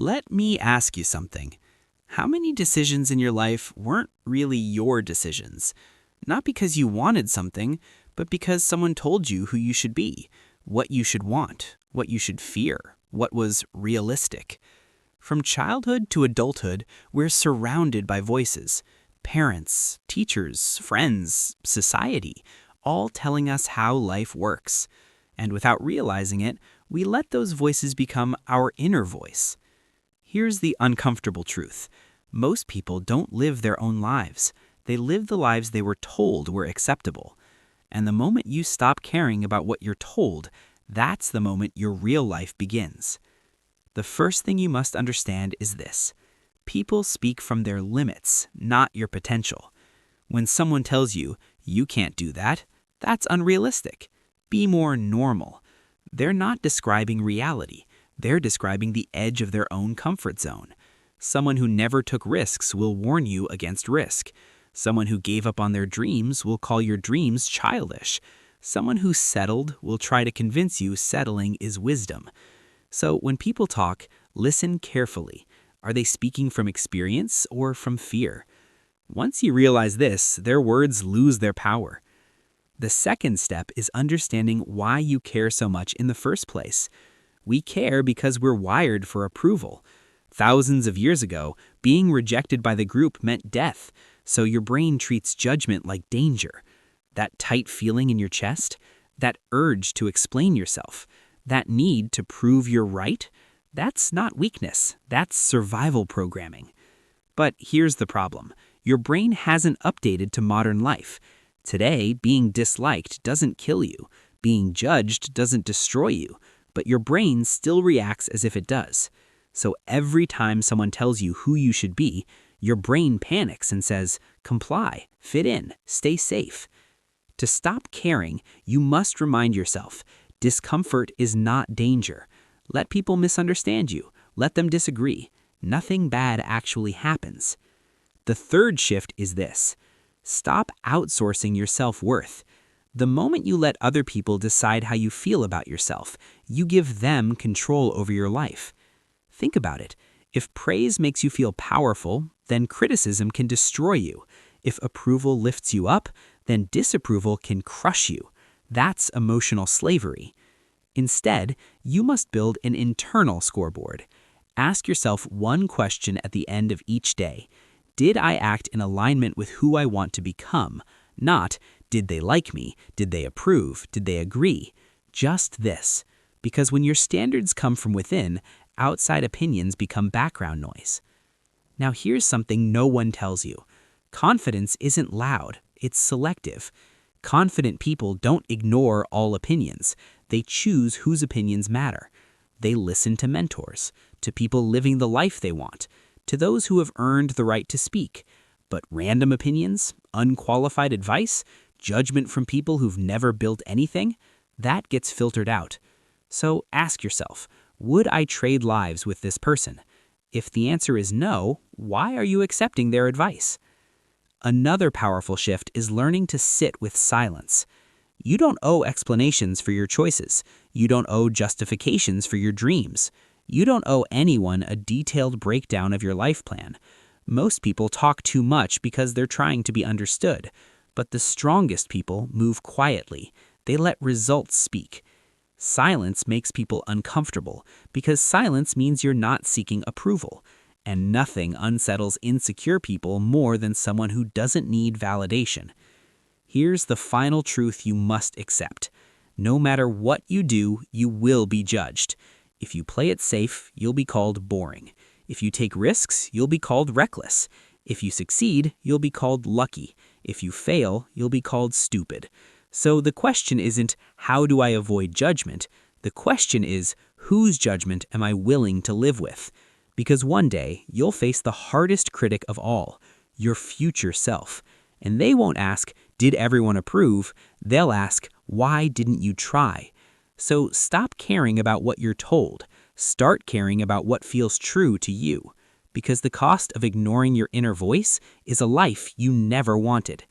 Let me ask you something. How many decisions in your life weren't really your decisions? Not because you wanted something, but because someone told you who you should be, what you should want, what you should fear, what was realistic. From childhood to adulthood, we're surrounded by voices. Parents, teachers, friends, society, all telling us how life works. And without realizing it, we let those voices become our inner voice. Here's the uncomfortable truth. Most people don't live their own lives. They live the lives they were told were acceptable. And the moment you stop caring about what you're told, that's the moment your real life begins. The first thing you must understand is this. People speak from their limits, not your potential. When someone tells you, you can't do that, that's unrealistic. Be more normal. They're not describing reality. They're describing the edge of their own comfort zone. Someone who never took risks will warn you against risk. Someone who gave up on their dreams will call your dreams childish. Someone who settled will try to convince you settling is wisdom. So when people talk, listen carefully. Are they speaking from experience or from fear? Once you realize this, their words lose their power. The second step is understanding why you care so much in the first place. We care because we're wired for approval. Thousands of years ago, being rejected by the group meant death, so your brain treats judgment like danger. That tight feeling in your chest, that urge to explain yourself, that need to prove you're right, that's not weakness, that's survival programming. But here's the problem. Your brain hasn't updated to modern life. Today, being disliked doesn't kill you. Being judged doesn't destroy you. But your brain still reacts as if it does. So every time someone tells you who you should be, your brain panics and says, comply, fit in, stay safe. To stop caring, you must remind yourself, discomfort is not danger. Let people misunderstand you. Let them disagree. Nothing bad actually happens. The third shift is this. Stop outsourcing your self-worth. The moment you let other people decide how you feel about yourself, you give them control over your life. Think about it. If praise makes you feel powerful, then criticism can destroy you. If approval lifts you up, then disapproval can crush you. That's emotional slavery. Instead, you must build an internal scoreboard. Ask yourself one question at the end of each day. Did I act in alignment with who I want to become? Not, did they like me? Did they approve? Did they agree? Just this. Because when your standards come from within, outside opinions become background noise. Now here's something no one tells you. Confidence isn't loud, it's selective. Confident people don't ignore all opinions. They choose whose opinions matter. They listen to mentors, to people living the life they want, to those who have earned the right to speak. But random opinions, unqualified advice, judgment from people who've never built anything, that gets filtered out. So ask yourself, would I trade lives with this person? If the answer is no, why are you accepting their advice? Another powerful shift is learning to sit with silence. You don't owe explanations for your choices. You don't owe justifications for your dreams. You don't owe anyone a detailed breakdown of your life plan. Most people talk too much because they're trying to be understood. But the strongest people move quietly. They let results speak. Silence makes people uncomfortable because silence means you're not seeking approval. And nothing unsettles insecure people more than someone who doesn't need validation. Here's the final truth you must accept. No matter what you do, you will be judged. If you play it safe, you'll be called boring. If you take risks, you'll be called reckless. If you succeed, you'll be called lucky. If you fail, you'll be called stupid. So the question isn't, how do I avoid judgment? The question is, whose judgment am I willing to live with? Because one day, you'll face the hardest critic of all, your future self. And they won't ask, did everyone approve? They'll ask, why didn't you try? So stop caring about what you're told. Start caring about what feels true to you. Because the cost of ignoring your inner voice is a life you never wanted.